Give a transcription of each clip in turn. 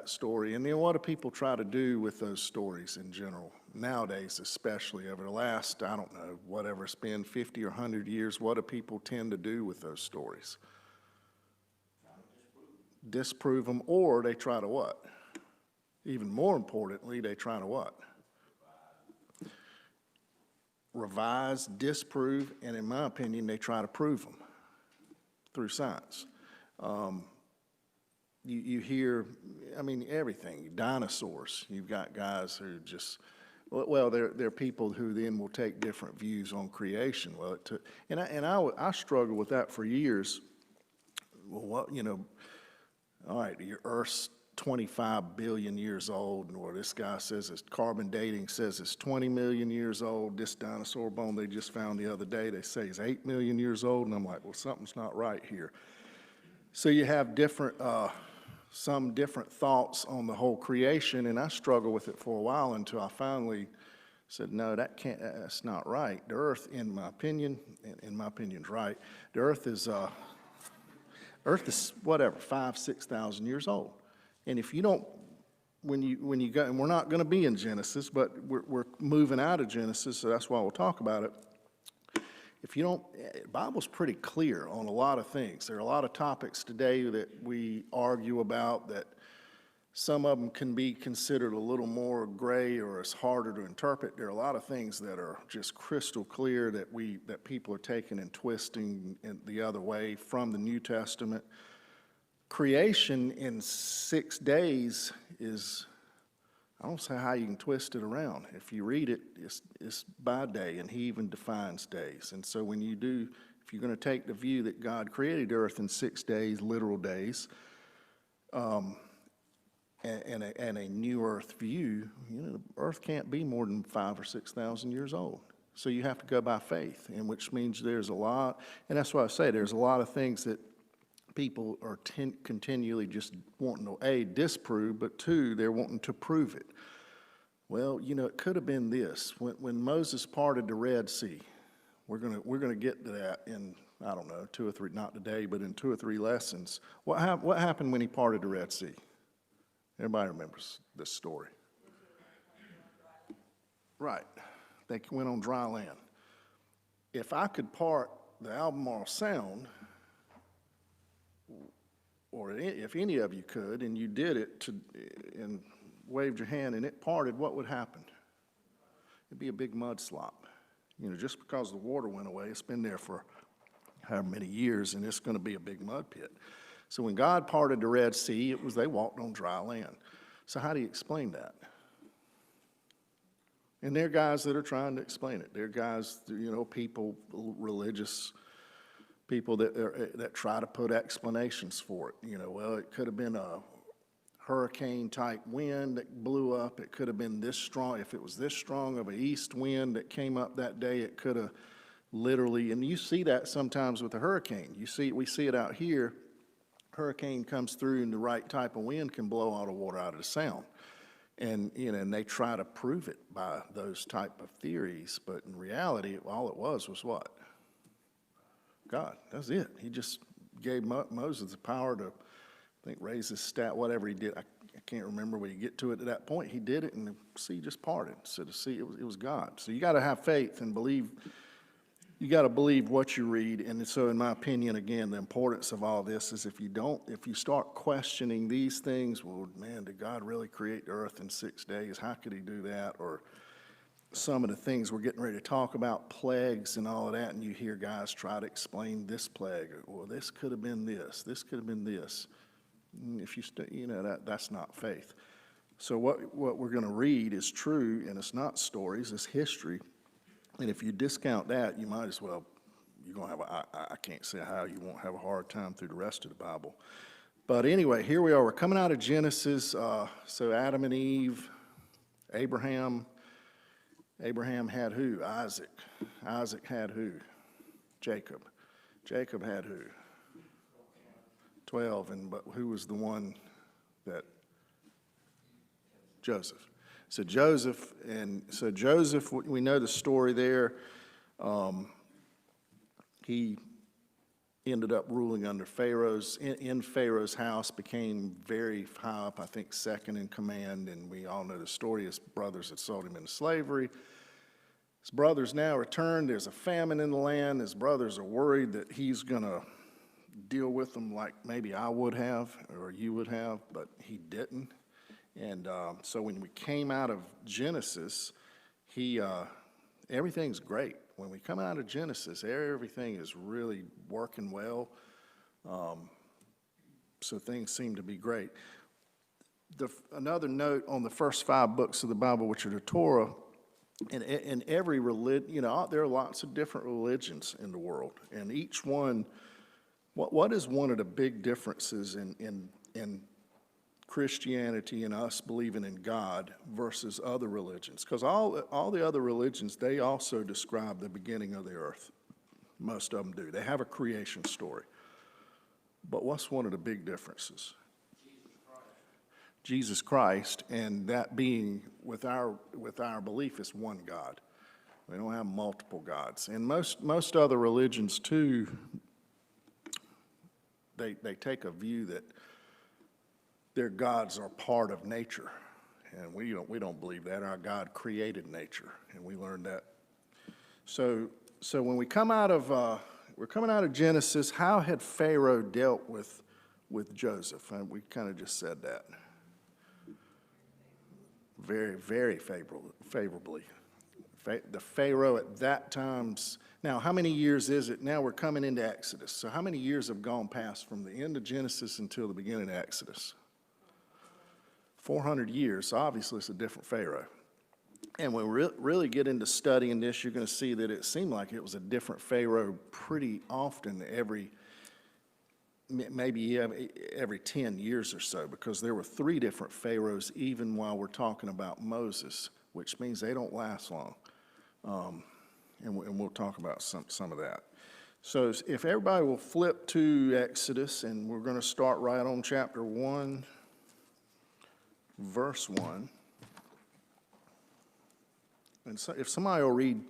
that story. And then what do people try to do with those stories in general? Nowadays, especially over the last, I don't know, whatever it's been, 50 or 100 years, what do people tend to do with those stories? Disprove them, or they try to what? Even more importantly, they try to what? Revise, disprove, and in my opinion, they try to prove them through science. You hear, I mean, everything, dinosaurs. You've got guys who just, well, they're people who then will take different views on creation. Well, I struggled with that for years. Well, what, you know, all right, your Earth's 25 billion years old, or this guy says it's carbon dating says it's 20 million years old. This dinosaur bone they just found the other day, they say is 8 million years old, and I'm like, well, something's not right here. So you have different, some different thoughts on the whole creation, and I struggled with it for a while until I finally said, no, that's not right. The Earth, in my opinion, and my opinion's right, the Earth is whatever, 5,000, 6,000 years old. And if you don't, when you go, and we're not going to be in Genesis, but we're moving out of Genesis, so that's why we'll talk about it. If you don't, the Bible's pretty clear on a lot of things. There are a lot of topics today that we argue about that some of them can be considered a little more gray or it's harder to interpret. There are a lot of things that are just crystal clear that people are taking and twisting in the other way from the New Testament. Creation in 6 days is, I don't see how you can twist it around. If you read it, it's by day, and he even defines days. And so when you do, if you're going to take the view that God created the earth in 6 days, literal days, and a new earth view, you know, the earth can't be more than 5,000 or 6,000 years old. So you have to go by faith, and which means there's a lot, and that's why I say there's a lot of things that people are continually just wanting to, A, disprove, but two, they're wanting to prove it. Well, you know, it could have been this. When Moses parted the Red Sea, we're gonna get to that in, I don't know, 2 or 3, not today, but in 2 or 3 lessons. What happened when he parted the Red Sea? Everybody remembers this story. Right. They went on dry land. If I could part the Albemarle Sound, or if any of you could, and you did it and waved your hand and it parted, what would happen? It'd be a big mudslide. You know, just because the water went away, it's been there for however many years, and it's going to be a big mud pit. So when God parted the Red Sea, they walked on dry land. So how do you explain that? And there are guys that are trying to explain it. There are guys, you know, people, religious people that try to put explanations for it. You know, well, it could have been a hurricane-type wind that blew up. It could have been this strong. If it was this strong of an east wind that came up that day, it could have literally, and you see that sometimes with a hurricane. We see it out here. Hurricane comes through and the right type of wind can blow all the water out of the sound. And, you know, and they try to prove it by those type of theories, but in reality, all it was what? God, that's it. He just gave Moses the power to, I think, raise his staff, whatever he did. I can't remember when you get to it at that point. He did it, and the sea just parted. So the sea, it was God. So you got to have faith and believe. You got to believe what you read. And so, in my opinion, again, the importance of all this is if you start questioning these things, well, man, did God really create the earth in 6 days? How could he do that? Or some of the things we're getting ready to talk about, plagues and all of that, and you hear guys try to explain this plague. Well, this could have been this. This could have been this. If you know, that's not faith. So what we're going to read is true, and it's not stories, it's history. And if you discount that, you might as well, you're going to have I can't say how you won't have a hard time through the rest of the Bible. But anyway, here we are. We're coming out of Genesis. So Adam and Eve, Abraham had who? Isaac. Isaac had who? Jacob. Jacob had who? 12. But who was the one that? Joseph. So Joseph, we know the story there. He ended up ruling under Pharaoh's, in Pharaoh's house, became very high up, I think second in command, and we all know the story. His brothers had sold him into slavery. His brothers now returned. There's a famine in the land. His brothers are worried that he's going to deal with them like maybe I would have or you would have, but he didn't. And so when we came out of Genesis, everything's great. When we come out of Genesis, everything is really working well. So things seem to be great. Another note on the first 5 books of the Bible, which are the Torah, in every religion, there are lots of different religions in the world, and each one, what is one of the big differences in Christianity and us believing in God versus other religions? Because all the other religions, they also describe the beginning of the earth. Most of them do. They have a creation story. But what's one of the big differences? Jesus Christ, and that being with our belief is one God. We don't have multiple gods. And most other religions too, they take a view that their gods are part of nature, and we don't believe that. Our God created nature, and we learned that. So when we come out of we're coming out of Genesis, how had Pharaoh dealt with Joseph? And we kind of just said that. Very, very favorably. The Pharaoh at that time's, now how many years is it? Now we're coming into Exodus. So how many years have gone past from the end of Genesis until the beginning of Exodus? 400 years, so obviously it's a different Pharaoh. And when we really get into studying this, you're going to see that it seemed like it was a different Pharaoh pretty often maybe every 10 years or so, because there were 3 different Pharaohs even while we're talking about Moses, which means they don't last long. And we'll talk about some of that. So if everybody will flip to Exodus, and we're going to start right on chapter 1, verse 1. And so if somebody will read,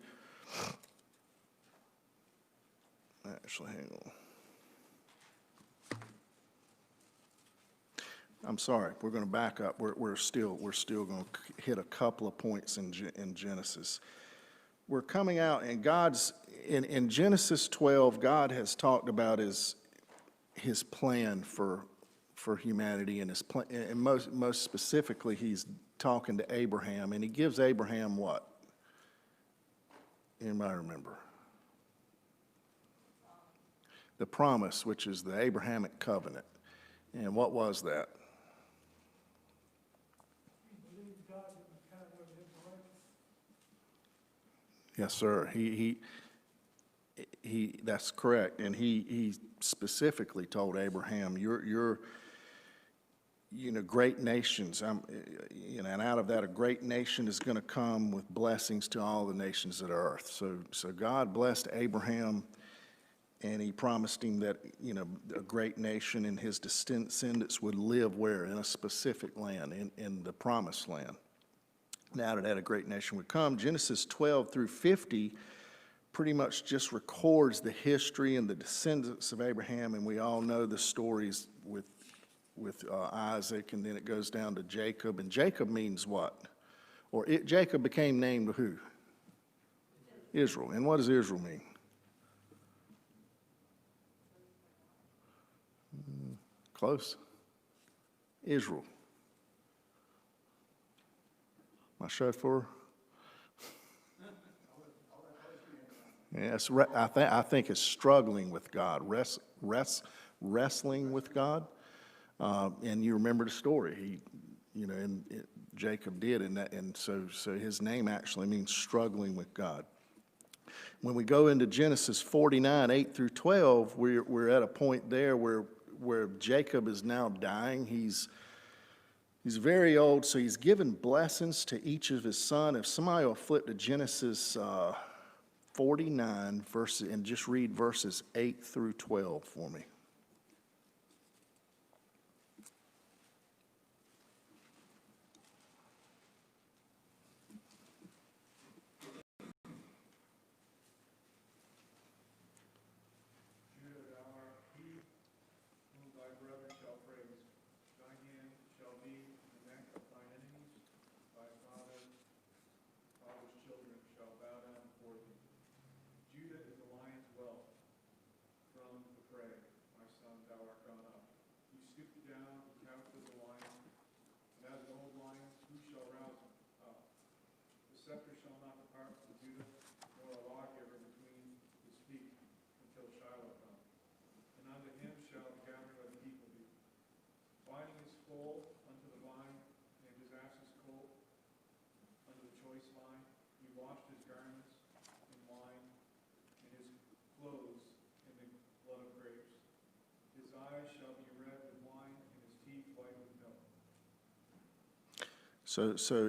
actually, hang on. I'm sorry, we're going to back up. We're still going to hit a couple of points in Genesis. We're coming out, and in Genesis 12, God has talked about his plan for humanity, and his plan, and most specifically, he's talking to Abraham, and he gives Abraham what? Anybody remember? The promise, which is the Abrahamic covenant. And what was that? Yes, sir. He that's correct. And he specifically told Abraham, you're great nations. And out of that, a great nation is going to come with blessings to all the nations of the earth. So God blessed Abraham, and he promised him that, a great nation and his descendants would live where? In a specific land, in the promised land. Now that a great nation would come, Genesis 12 through 50 pretty much just records the history and the descendants of Abraham, and we all know the stories with Isaac, and then it goes down to Jacob, and Jacob means what? Jacob became named who? Israel. And what does Israel mean? Close. Israel. My chauffeur? Yes, I think it's struggling with God, wrestling with God. And you remember the story. Jacob did, and so his name actually means struggling with God. When we go into Genesis 49, 8 through 12, we're at a point there where Jacob is now dying. He's very old, so he's given blessings to each of his sons. If somebody will flip to Genesis 49, and just read verses 8 through 12 for me. washed his garments in wine, and his clothes in the blood of grapes. His eyes shall be red with wine, and his teeth white with milk.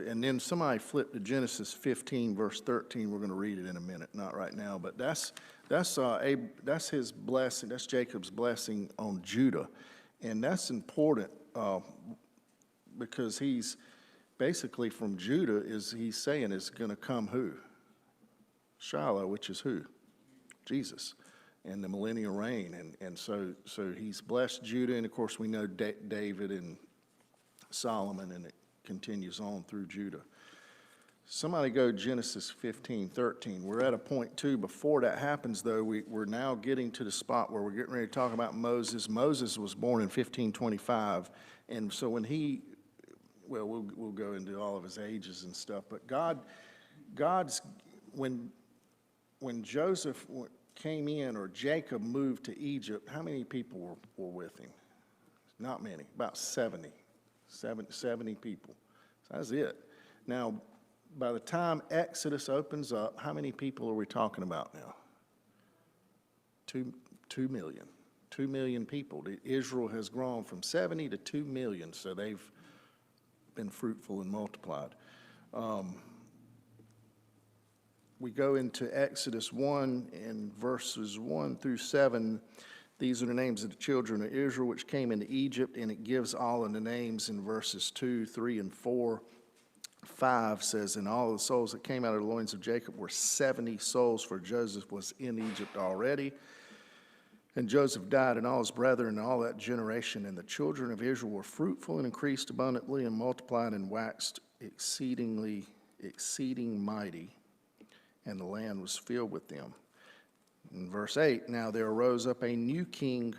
And then somebody flip to Genesis 15, verse 13. We're going to read it in a minute, not right now, but that's his blessing. That's Jacob's blessing on Judah, and that's important because he's basically from Judah. He's saying is going to come who? Shiloh, which is who? Jesus, and the millennial reign, and so he's blessed Judah, and of course we know David and Solomon, and it continues on through Judah. Somebody go Genesis 15, 13. We're at a point, too. Before that happens, though, we're now getting to the spot where we're getting ready to talk about Moses. Moses was born in 1525, and so when we'll go into all of his ages and stuff, but when Joseph came in, or Jacob moved to Egypt, how many people were with him? Not many, about 70 people. So that's it. Now, by the time Exodus opens up, how many people are we talking about now? 2 million. 2 million people. Israel has grown from 70 to 2 million, so they've been fruitful and multiplied. We go into Exodus 1 and verses 1 through 7. These are the names of the children of Israel which came into Egypt, and it gives all of the names in verses 2, 3, and 4. 5 says, and all the souls that came out of the loins of Jacob were 70 souls, for Joseph was in Egypt already. And Joseph died, and all his brethren, and all that generation. And the children of Israel were fruitful and increased abundantly, and multiplied and waxed exceeding mighty, and the land was filled with them. In verse 8, now there arose up a new king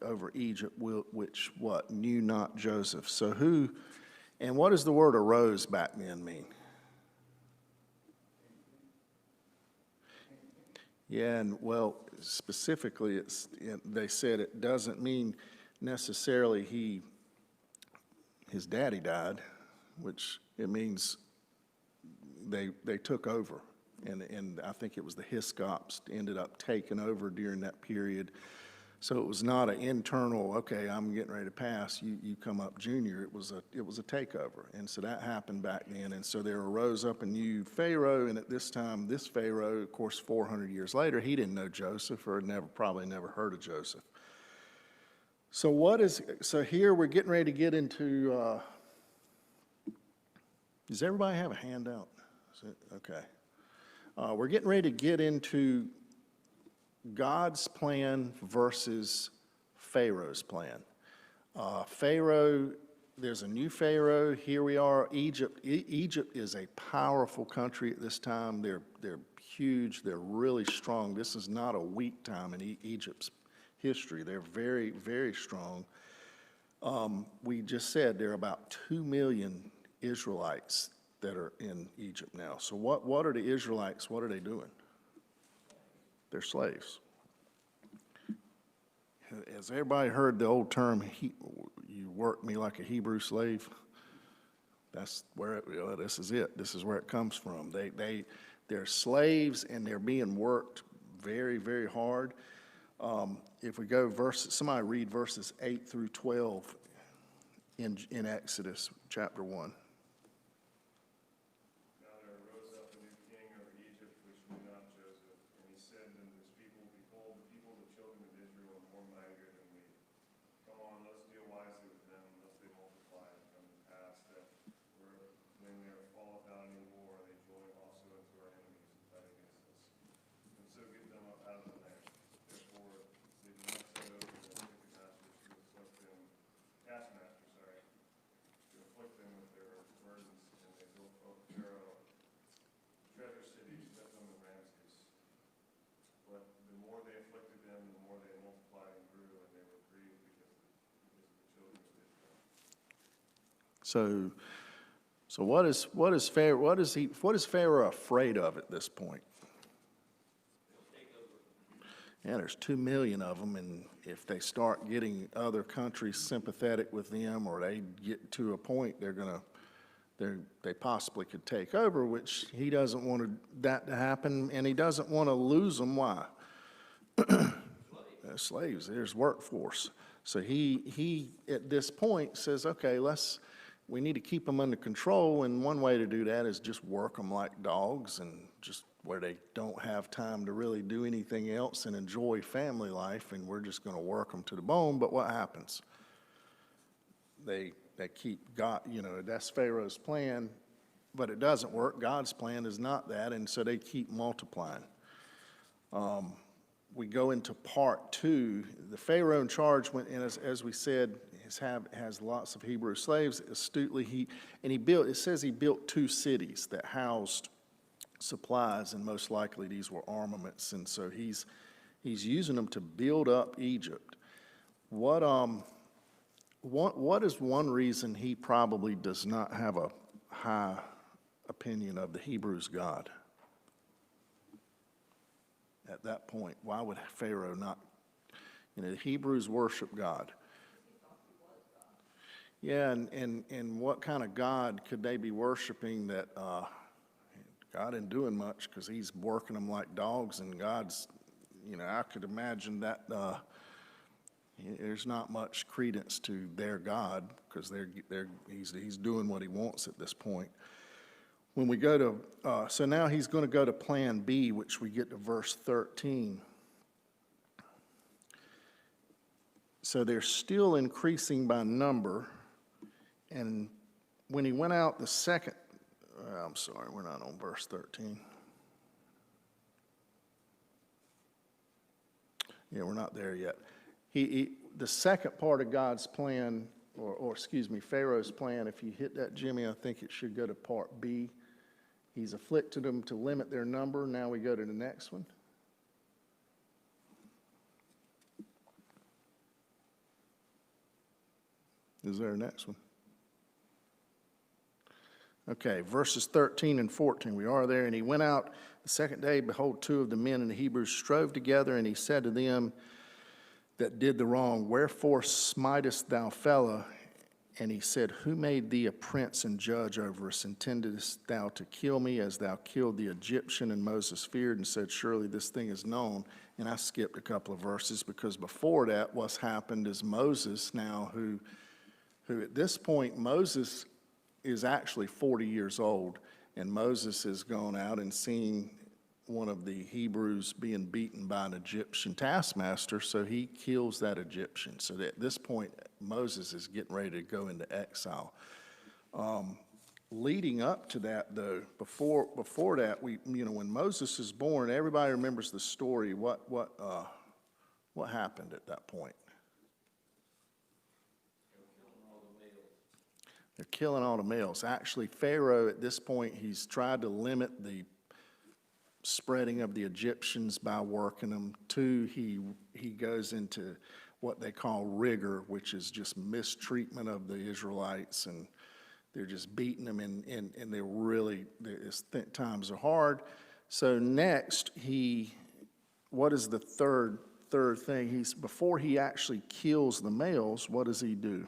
over Egypt, which what? Knew not Joseph. So who, and what does the word arose back then mean? Yeah, and well, specifically, they said it doesn't mean necessarily his daddy died, which it means they took over. And I think it was the Hiscops ended up taking over during that period. So it was not an internal, okay, I'm getting ready to pass, you come up junior. It was a takeover. And so that happened back then. And so there arose up a new Pharaoh, and at this time, this Pharaoh, of course, 400 years later, he didn't know Joseph, or probably never heard of Joseph. So here we're getting ready to get into, does everybody have a handout? Okay. We're getting ready to get into God's plan versus Pharaoh's plan. Pharaoh, there's a new Pharaoh. Here we are, Egypt. Egypt is a powerful country at this time. They're huge. They're really strong. This is not a weak time in Egypt's history. They're very, very strong. We just said there are about 2 million Israelites that are in Egypt now. So what are the Israelites, what are they doing? They're slaves. Has everybody heard the old term, you work me like a Hebrew slave? That's where, this is it. This is where it comes from. They're slaves, and they're being worked very, very hard. If we go somebody read verses 8 through 12 in Exodus chapter 1. So what is Pharaoh afraid of at this point? Yeah, there's 2 million of them, and if they start getting other countries sympathetic with them, or they get to a point, they're gonna they possibly could take over, which he doesn't want that to happen, and he doesn't want to lose them. Why? They're slaves, there's workforce. So he at this point says, okay, we need to keep them under control, and one way to do that is just work them like dogs, and just where they don't have time to really do anything else and enjoy family life, and we're just going to work them to the bone. But what happens? They keep God, that's Pharaoh's plan, but it doesn't work. God's plan is not that, and so they keep multiplying. We go into part 2. The Pharaoh in charge, and as we said, has lots of Hebrew slaves. Astutely, it says he built 2 cities that housed supplies, and most likely these were armaments, and so he's using them to build up Egypt. What is one reason he probably does not have a high opinion of the Hebrews' God? At that point, why would Pharaoh not? The Hebrews worship God. Yeah, and what kind of God could they be worshiping that God isn't doing much, because he's working them like dogs, and God's, I could imagine that there's not much credence to their God, because he's doing what he wants at this point. When we go to, so now he's going to go to plan B, which we get to verse 13. So they're still increasing by number, and when he went out the second, I'm sorry, we're not on verse 13. Yeah, we're not there yet. The second part of God's plan, or excuse me, Pharaoh's plan, if you hit that, Jimmy, I think it should go to part B. He's afflicted them to limit their number. Now we go to the next one. Is there a next one? Okay, verses 13 and 14. We are there. And he went out the second day. Behold, 2 of the men and the Hebrews strove together. And he said to them that did the wrong, wherefore smitest thou fellow? And he said, who made thee a prince and judge over us? Intendest thou to kill me as thou killed the Egyptian? And Moses feared and said, surely this thing is known. And I skipped a couple of verses, because before that, what's happened is Moses now, who at this point, Moses is actually 40 years old, and Moses has gone out and seen one of the Hebrews being beaten by an Egyptian taskmaster, so he kills that Egyptian. So at this point, Moses is getting ready to go into exile. Leading up to that, though, before that, when Moses is born, everybody remembers the story. What happened at that point? They're killing all the males. Actually, Pharaoh, at this point, he's tried to limit the spreading of the Egyptians by working them. 2, he goes into what they call rigor, which is just mistreatment of the Israelites, and they're just beating them, and they're really, times are hard. So next, what is the third thing? Before he actually kills the males, what does he do?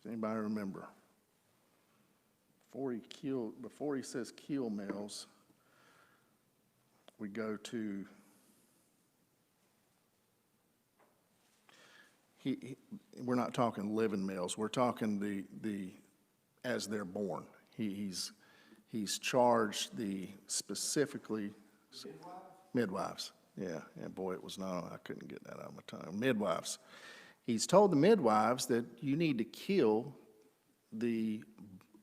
Anybody remember? Before he says kill males, we go to, we're not talking living males, we're talking the as they're born. He's charged specifically midwives. Yeah, boy, it was not, I couldn't get that out of my tongue. Midwives. He's told the midwives that you need to kill the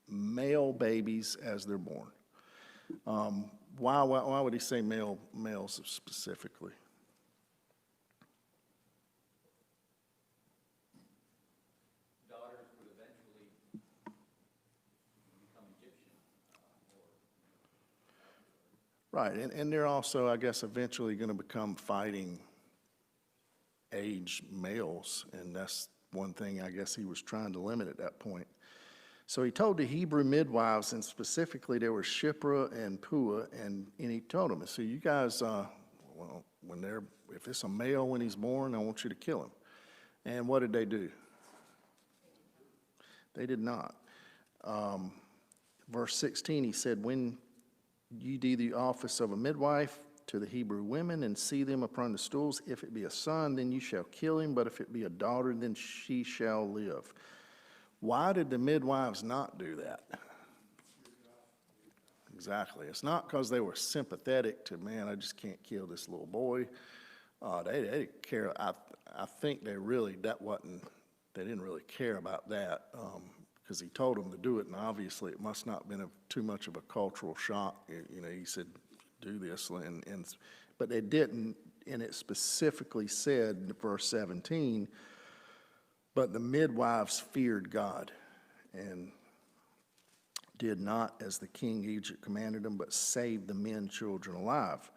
male babies as they're born. Why would he say males specifically? Daughters would eventually become Egyptian. Right, and they're also, I guess, eventually going to become fighting age males, and that's one thing I guess he was trying to limit at that point. So he told the Hebrew midwives, and specifically there were Shiphrah and Puah, and he told them, so you guys, if it's a male when he's born, I want you to kill him. And what did they do? They did not. Verse 16, he said, when you do the office of a midwife to the Hebrew women and see them upon the stools, if it be a son, then you shall kill him, but if it be a daughter, then she shall live. Why did the midwives not do that? Exactly. It's not because they were sympathetic to, man, I just can't kill this little boy. They didn't care. I think they didn't really care about that, because he told them to do it, and obviously it must not have been too much of a cultural shock. You know, he said, do this, but they didn't, and it specifically said in verse 17, but the midwives feared God and did not as the king of Egypt commanded them, but saved the men children alive.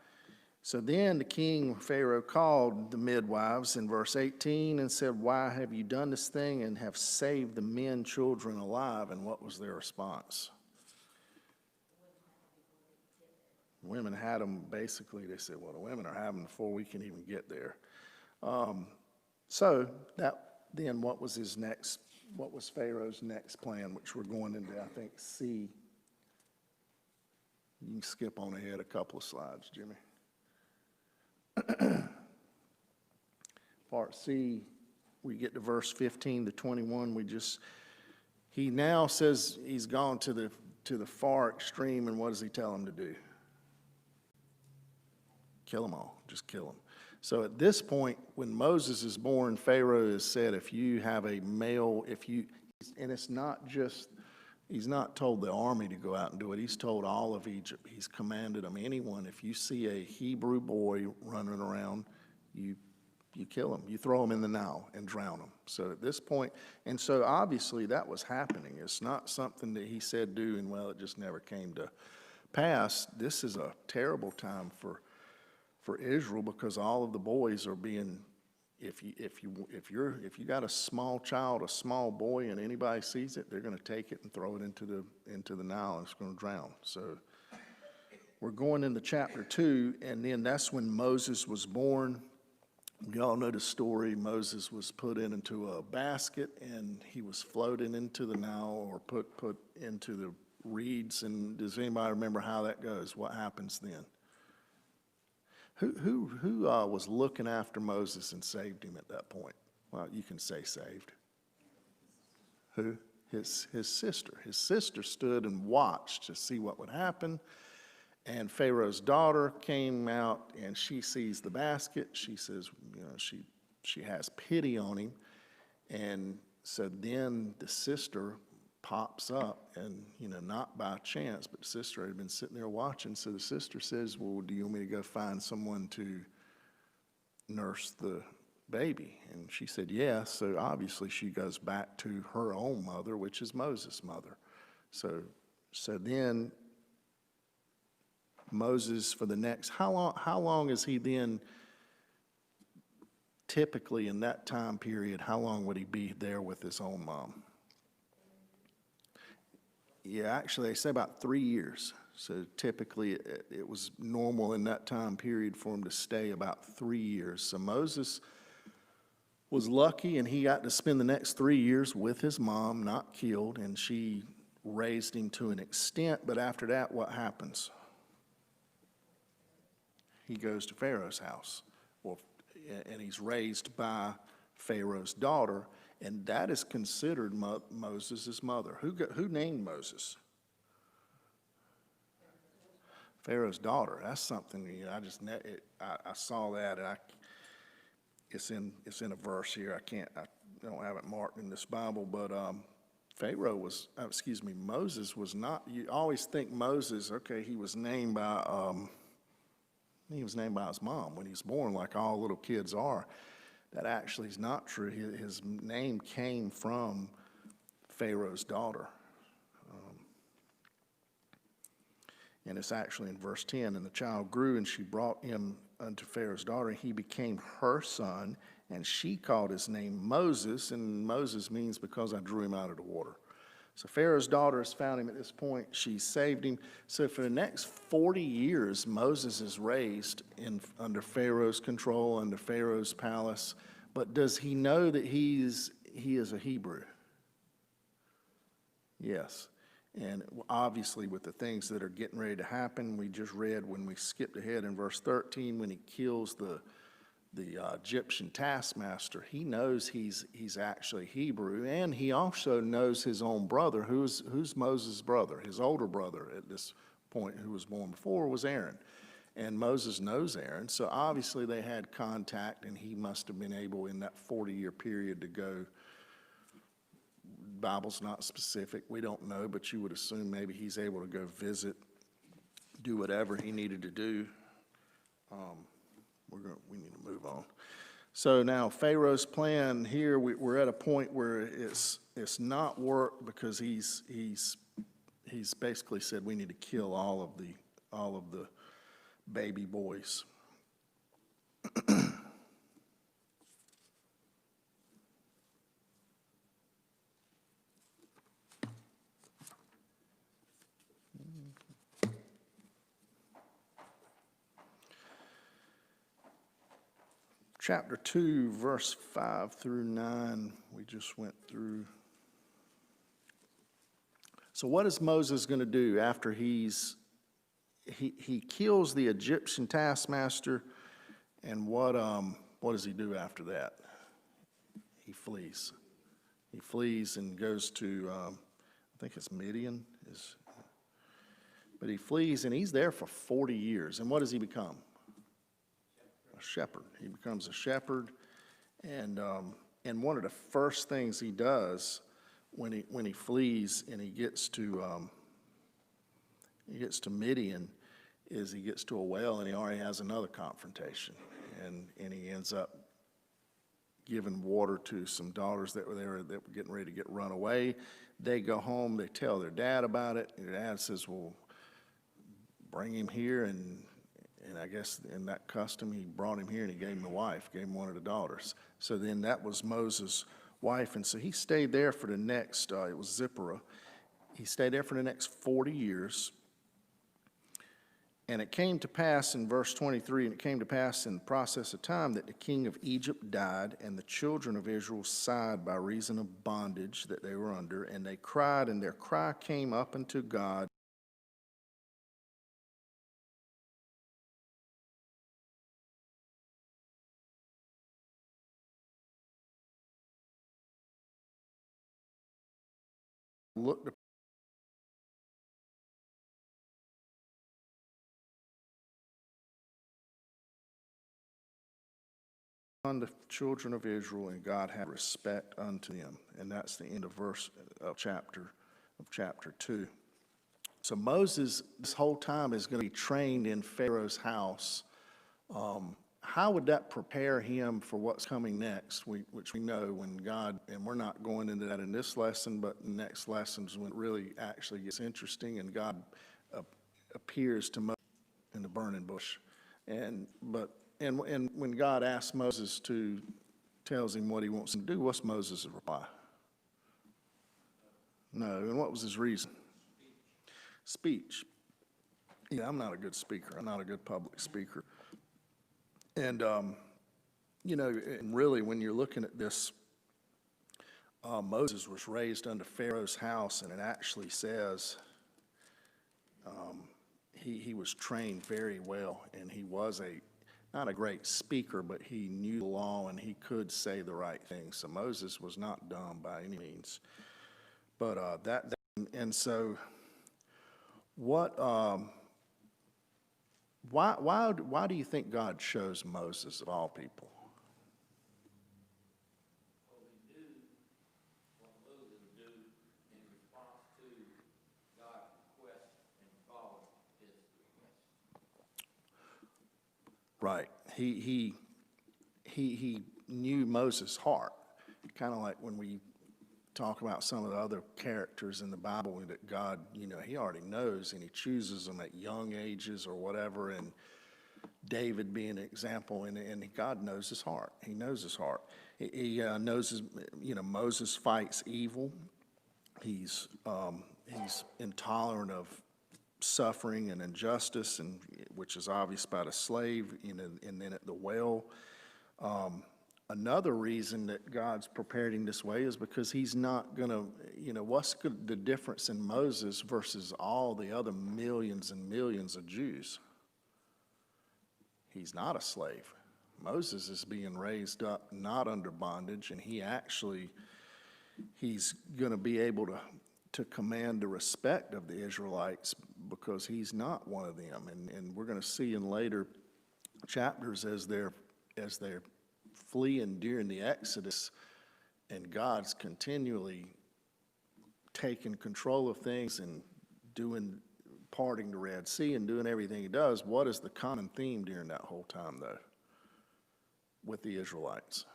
So then the king Pharaoh called the midwives in verse 18 and said, why have you done this thing and have saved the men children alive? And what was their response? Women had them, basically, they said, well, the women are having them before we can even get there. So then what was Pharaoh's next plan, which we're going into, I think, C. You can skip on ahead a couple of slides, Jimmy. Part C, we get to verse 15 to 21. He now says he's gone to the far extreme, and what does he tell them to do? Kill them all, just kill them. So at this point, when Moses is born, Pharaoh has said, if you have a male, and it's not just, he's not told the army to go out and do it. He's told all of Egypt. He's commanded them, anyone, if you see a Hebrew boy running around, you kill him. You throw him in the Nile and drown him. So at this point, and so obviously that was happening. It's not something that he said do, and well, it just never came to pass. This is a terrible time for Israel, because all of the boys are being, if you got a small child, a small boy, and anybody sees it, they're going to take it and throw it into the Nile, and it's going to drown. So we're going into chapter 2, and then that's when Moses was born. We all know the story. Moses was put into a basket, and he was floated into the Nile, or put into the reeds. And does anybody remember how that goes? What happens then? Who was looking after Moses and saved him at that point? Well, you can say saved. Who? His sister. His sister stood and watched to see what would happen. And Pharaoh's daughter came out, and she sees the basket. She says, you know, she has pity on him. And so then the sister pops up, and, you know, not by chance, but the sister had been sitting there watching. So the sister says, well, do you want me to go find someone to nurse the baby? And she said, yes. So obviously she goes back to her own mother, which is Moses' mother. So then Moses, for the next, how long is he then, typically in that time period, how long would he be there with his own mom? Yeah, actually, they say about 3 years. So typically, it was normal in that time period for him to stay about 3 years. So Moses was lucky, and he got to spend the next 3 years with his mom, not killed, and she raised him to an extent. But after that, what happens? He goes to Pharaoh's house, and he's raised by Pharaoh's daughter. And that is considered Moses' mother. Who named Moses? Pharaoh's daughter. That's something, you know, I saw that, and it's in a verse here. I don't have it marked in this Bible, but Moses was not. You always think Moses, okay, he was named by his mom when he was born, like all little kids are. That actually is not true. His name came from Pharaoh's daughter. And it's actually in verse 10, and the child grew, and she brought him unto Pharaoh's daughter, and he became her son, and she called his name Moses, and Moses means because I drew him out of the water. So Pharaoh's daughter has found him at this point. She saved him. So for the next 40 years, Moses is raised under Pharaoh's control, under Pharaoh's palace. But does he know that he is a Hebrew? Yes. And obviously with the things that are getting ready to happen, we just read when we skipped ahead in verse 13, when he kills the Egyptian taskmaster, he knows he's actually Hebrew, and he also knows his own brother. Who's Moses' brother? His older brother at this point, who was born before, was Aaron. And Moses knows Aaron, so obviously they had contact, and he must have been able in that 40-year period to go. Bible's not specific, we don't know, but you would assume maybe he's able to go visit, do whatever he needed to do. We need to move on. So now Pharaoh's plan here, we're at a point where it's not work, because he's basically said we need to kill all of the baby boys. Chapter 2, verse 5 through 9, we just went through. So what is Moses going to do after he kills the Egyptian taskmaster, and what does he do after that? He flees. He flees and goes to, I think it's Midian. But he flees, and he's there for 40 years. And what does he become? A shepherd. He becomes a shepherd, and one of the first things he does when he flees and he gets to Midian is he gets to a well, and he already has another confrontation, and he ends up giving water to some daughters that were there that were getting ready to get run away. They go home, they tell their dad about it, and their dad says, well, bring him here, and I guess in that custom, he brought him here and he gave him a wife, gave him one of the daughters. So then that was Moses' wife. And so he stayed there for the next, it was Zipporah. He stayed there for the next 40 years. And it came to pass in verse 23, and it came to pass in the process of time that the king of Egypt died, and the children of Israel sighed by reason of bondage that they were under, and they cried, and their cry came up unto God. Looked upon the children of Israel, and God had respect unto them. And that's the end of chapter 2. So Moses, this whole time, is going to be trained in Pharaoh's house. How would that prepare him for what's coming next, which we know when God, and we're not going into that in this lesson, but the next lessons when it really actually gets interesting, and God appears to Moses in the burning bush. And when God asks Moses tells him what he wants him to do, what's Moses' reply? No. And what was his reason? Speech. Yeah, I'm not a good speaker. I'm not a good public speaker. And, and really, when you're looking at this, Moses was raised under Pharaoh's house, and it actually says he was trained very well, and he was not a great speaker, but he knew the law, and he could say the right thing. So Moses was not dumb by any means. But and so what... Why do you think God chose Moses of all people? Well, he knew what Moses would do in response to God's request and followed his request. Right. He knew Moses' heart. Kind of like when we talk about some of the other characters in the Bible that God, he already knows, and he chooses them at young ages or whatever, and David being an example, and God knows his heart. He knows his heart. He knows, Moses fights evil. He's intolerant of suffering and injustice, and which is obvious about a slave, and then at the well. Another reason that God's prepared him this way is because he's not going to, what's the difference in Moses versus all the other millions and millions of Jews? He's not a slave. Moses is being raised up not under bondage, and he's going to be able to command the respect of the Israelites because he's not one of them. And we're going to see in later chapters as they're fleeing during the Exodus, and God's continually taking control of things and parting the Red Sea and doing everything he does. What is the common theme during that whole time, though, with the Israelites?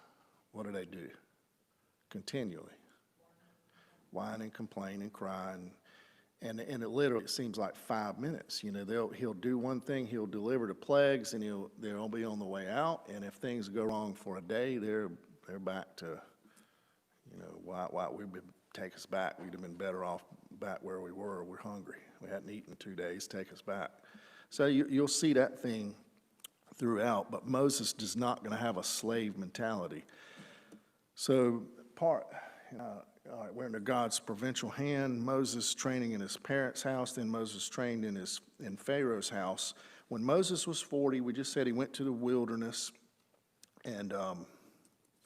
What do? Continually whine and complain and cry, and it literally, it seems like 5 minutes. He'll do one thing, he'll deliver the plagues, and they'll be on the way out. And if things go wrong for a day, they're back to, why we would take us back? We'd have been better off back where we were. We're hungry. We hadn't eaten in 2 days. Take us back. So you'll see that thing throughout. But Moses is not going to have a slave mentality. So all right, we're under God's providential hand. Moses training in his parents' house, then Moses trained in Pharaoh's house. When Moses was 40, we just said he went to the wilderness, and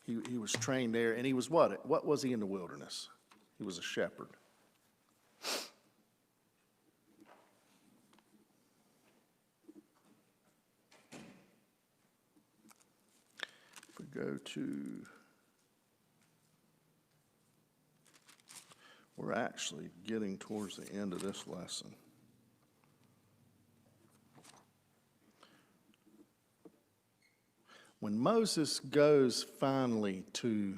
he was trained there. And he was what? What was he in the wilderness? He was a shepherd. If we go to... We're actually getting towards the end of this lesson. When Moses goes finally to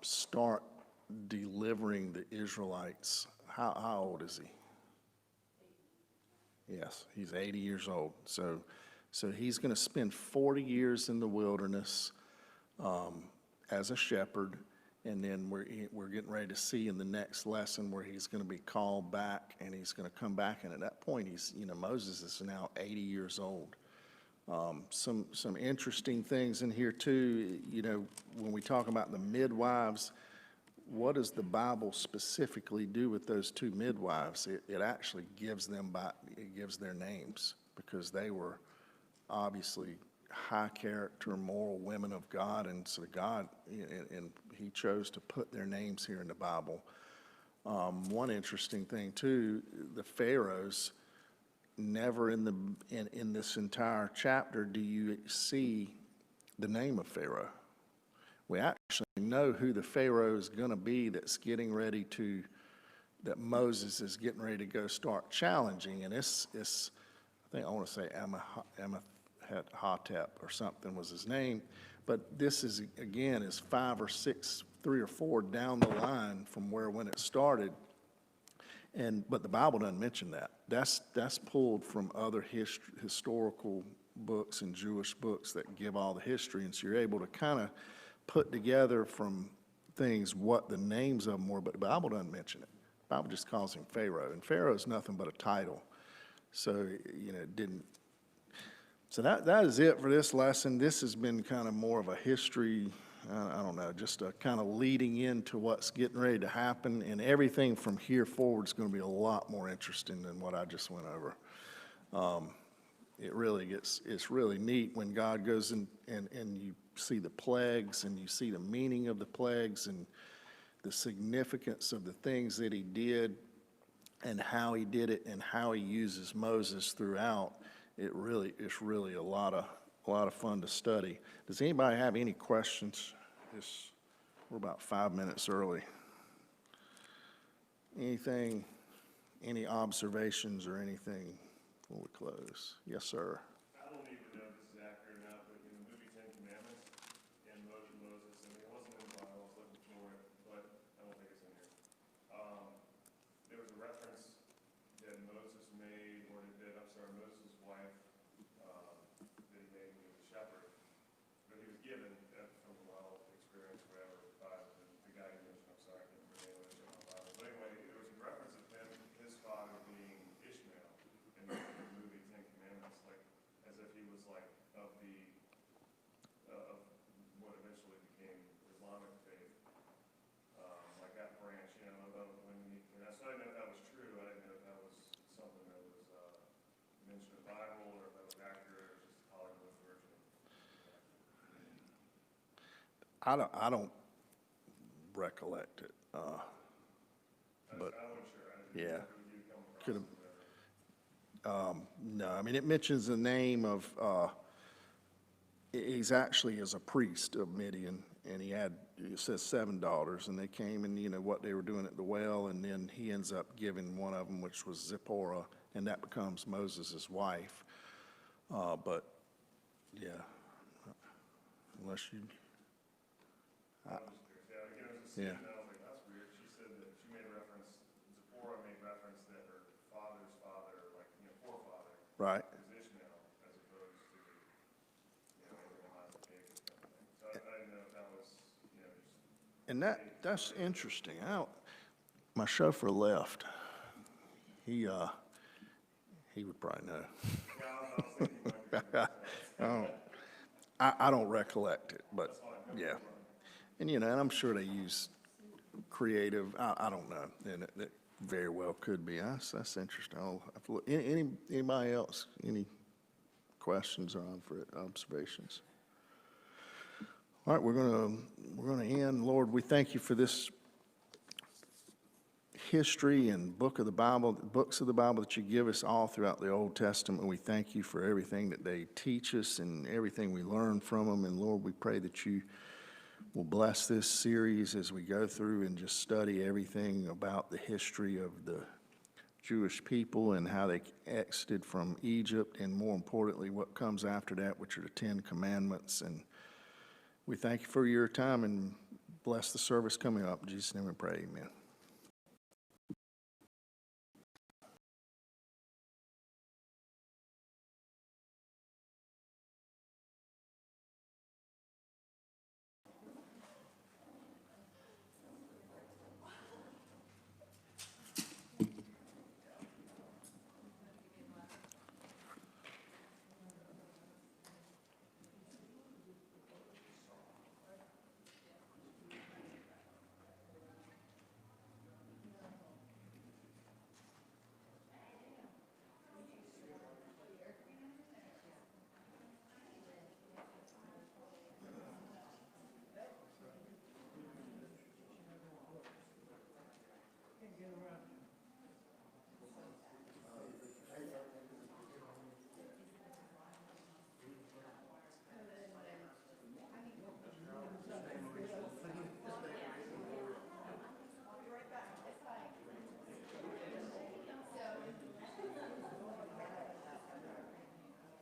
start delivering the Israelites, how old is he? Yes, he's 80 years old. So he's going to spend 40 years in the wilderness as a shepherd. And then we're getting ready to see in the next lesson where he's going to be called back, and he's going to come back. And at that point, Moses is now 80 years old. Some interesting things in here too. When we talk about the midwives, what does the Bible specifically do with those two midwives? It actually gives their names, because they were obviously high character, moral women of God, and so God, and he chose to put their names here in the Bible. One interesting thing too, the pharaohs, never in this entire chapter do you see the name of Pharaoh. We actually know who the Pharaoh is going to be that Moses is getting ready to go start challenging, and it's I think I want to say Amenhotep or something was his name, but this is, again, is 5 or 6, 3 or 4 down the line from when it started, but the Bible doesn't mention that. That's pulled from other historical books and Jewish books that give all the history, and so you're able to kind of put together from things what the names of them were, but the Bible doesn't mention it. The Bible just calls him Pharaoh, and Pharaoh is nothing but a title, so it didn't. So that is it for this lesson. This has been kind of more of a history, I don't know, just a kind of leading into what's getting ready to happen, and everything from here forward is going to be a lot more interesting than what I just went over. It's really neat when God goes in and you see the plagues, and you see the meaning of the plagues and the significance of the things that he did and how he did it and how he uses Moses throughout. It's really a lot of fun to study. Does anybody have any questions? We're about 5 minutes early. Anything, any observations or anything before we close? Yes, sir. I don't even know if this is accurate or not, but in the movie Ten Commandments and Moses, it wasn't in the Bible, I was looking for it, but I don't think it's in here. There was a reference that Moses made, Moses' wife, that he made when he was a shepherd, but he was given from a well experience, whatever, by the guy you mentioned. I'm sorry, I can't remember the name of the Bible. But anyway, there was a reference of his father being Ishmael in the movie Ten Commandments. Like, I don't recollect it, but, I wasn't sure. I didn't yeah. know if you come across Could've- it ever. No, I mean, it mentions the name of, he's actually is a priest of Midian, and it says 7 daughters, and they came and, what they were doing at the well, and then he ends up giving one of them, which was Zipporah, and that becomes Moses' wife. But, yeah, unless you, I was just curious. Yeah, again, it was a Yeah. statement, I was like, that's weird. She said that she made reference, Zipporah made reference that her father's father, like, forefather, right? was Ishmael, as opposed to, Abraham, Isaac, Jacob kind of thing. So I didn't know if that was, just, And that's interesting. My chauffeur left. He would probably know. yeah, I was thinking you might be. I don't recollect it, but, yeah. And, and I'm sure they use creative, I don't know, and it very well could be. That's interesting. I'll have to look. Anybody else, any questions or observations? All right, we're gonna end. Lord, we thank you for this history and books of the Bible that you give us all throughout the Old Testament. We thank you for everything that they teach us and everything we learn from them. And Lord, we pray that you will bless this series as we go through and just study everything about the history of the Jewish people and how they exited from Egypt, and more importantly, what comes after that, which are the 10 Commandments. And we thank you for your time and bless the service coming up. In Jesus' name we pray, amen.